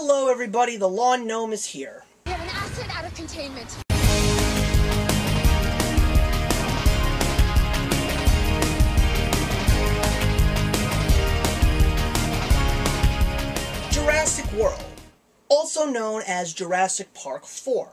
Hello everybody, the Lawn Gnome is here. We have an asset out of containment. Jurassic World, also known as Jurassic Park 4.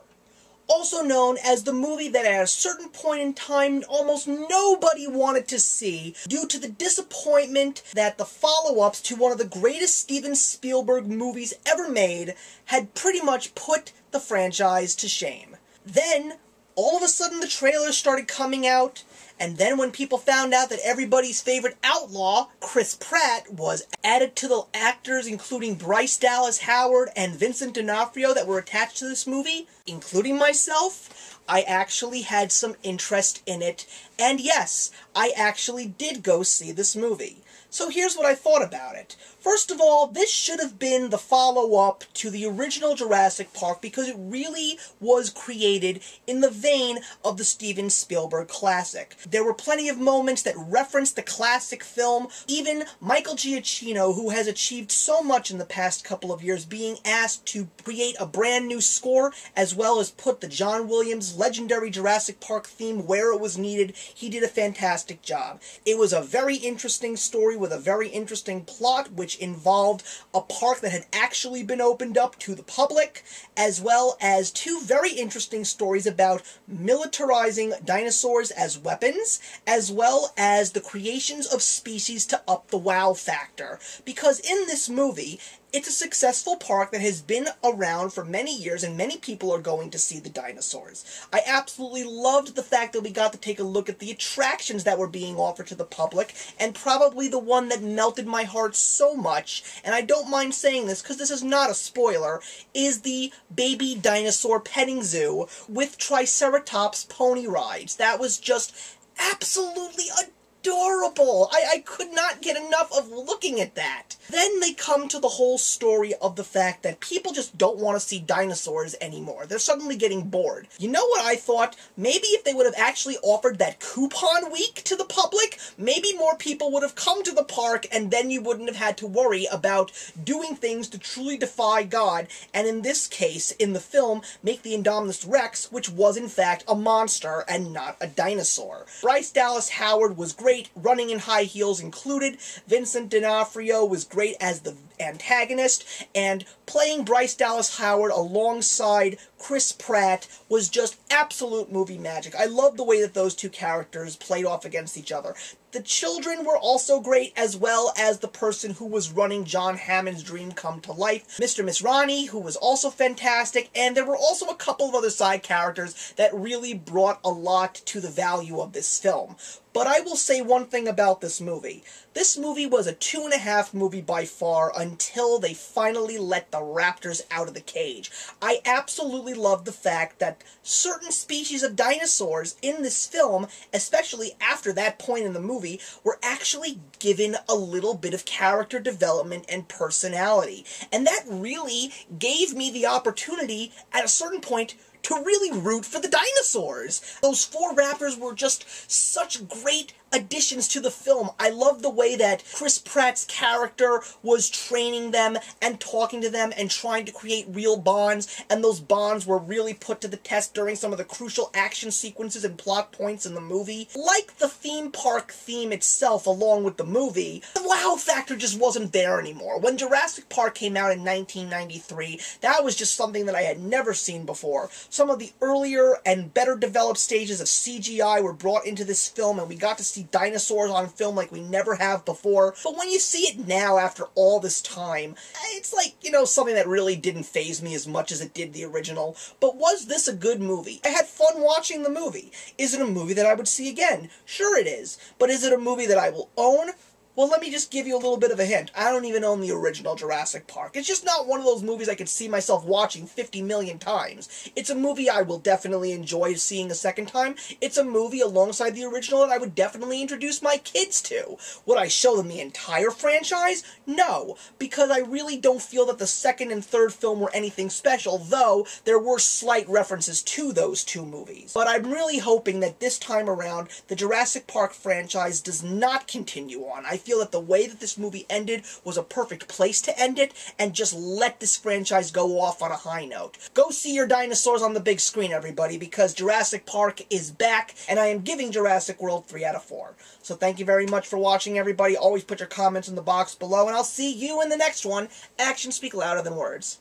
Also known as the movie that at a certain point in time almost nobody wanted to see due to the disappointment that the follow-ups to one of the greatest Steven Spielberg movies ever made had pretty much put the franchise to shame. Then, all of a sudden the trailers started coming out, and then when people found out that everybody's favorite outlaw, Chris Pratt, was added to the actors including Bryce Dallas Howard and Vincent D'Onofrio that were attached to this movie, including myself, I actually had some interest in it, and yes, I actually did go see this movie. So here's what I thought about it. First of all, this should have been the follow-up to the original Jurassic Park because it really was created in the vein of the Steven Spielberg classic. There were plenty of moments that referenced the classic film. Even Michael Giacchino, who has achieved so much in the past couple of years, being asked to create a brand new score as well as put the John Williams legendary Jurassic Park theme where it was needed, he did a fantastic job. It was a very interesting story with a very interesting plot, which involved a park that had actually been opened up to the public, as well as two very interesting stories about militarizing dinosaurs as weapons, as well as the creations of species to up the wow factor. Because in this movie, it's a successful park that has been around for many years, and many people are going to see the dinosaurs. I absolutely loved the fact that we got to take a look at the attractions that were being offered to the public, and probably the one that melted my heart so much, and I don't mind saying this because this is not a spoiler, is the baby dinosaur petting zoo with Triceratops pony rides. That was just absolutely adorable. I could not get enough of looking at that. Then they come to the whole story of the fact that people just don't want to see dinosaurs anymore. They're suddenly getting bored. You know what I thought? Maybe if they would have actually offered that coupon week to the public, maybe more people would have come to the park, and then you wouldn't have had to worry about doing things to truly defy God, and in this case, in the film, make the Indominus Rex, which was in fact a monster and not a dinosaur. Bryce Dallas Howard was great, running in high heels included. Vincent D'Onofrio was great as the antagonist, and playing Bryce Dallas Howard alongside Chris Pratt was just absolute movie magic. I love the way that those two characters played off against each other. The children were also great, as well as the person who was running John Hammond's dream come to life, Mr. Misrani, who was also fantastic, and there were also a couple of other side characters that really brought a lot to the value of this film. But I will say one thing about this movie. This movie was a 2.5 movie by far until they finally let the raptors out of the cage. I absolutely love the fact that certain species of dinosaurs in this film, especially after that point in the movie, were actually given a little bit of character development and personality. And that really gave me the opportunity, at a certain point, to really root for the dinosaurs. Those 4 raptors were just such great additions to the film. I love the way that Chris Pratt's character was training them and talking to them and trying to create real bonds, and those bonds were really put to the test during some of the crucial action sequences and plot points in the movie. Like the theme park theme itself along with the movie, the wow factor just wasn't there anymore. When Jurassic Park came out in 1993, that was just something that I had never seen before. Some of the earlier and better developed stages of CGI were brought into this film, and we got to see dinosaurs on film like we never have before. But when you see it now after all this time, it's like, you know, something that really didn't faze me as much as it did the original. But was this a good movie? I had fun watching the movie. Is it a movie that I would see again? Sure it is. But is it a movie that I will own? Well, let me just give you a little bit of a hint. I don't even own the original Jurassic Park. It's just not one of those movies I could see myself watching 50 million times. It's a movie I will definitely enjoy seeing a second time. It's a movie alongside the original that I would definitely introduce my kids to. Would I show them the entire franchise? No, because I really don't feel that the second and third film were anything special, though there were slight references to those two movies. But I'm really hoping that this time around, the Jurassic Park franchise does not continue on. I feel that the way that this movie ended was a perfect place to end it, and just let this franchise go off on a high note. Go see your dinosaurs on the big screen, everybody, because Jurassic Park is back, and I am giving Jurassic World 3 out of 4. So thank you very much for watching, everybody. Always put your comments in the box below, and I'll see you in the next one. Actions speak louder than words.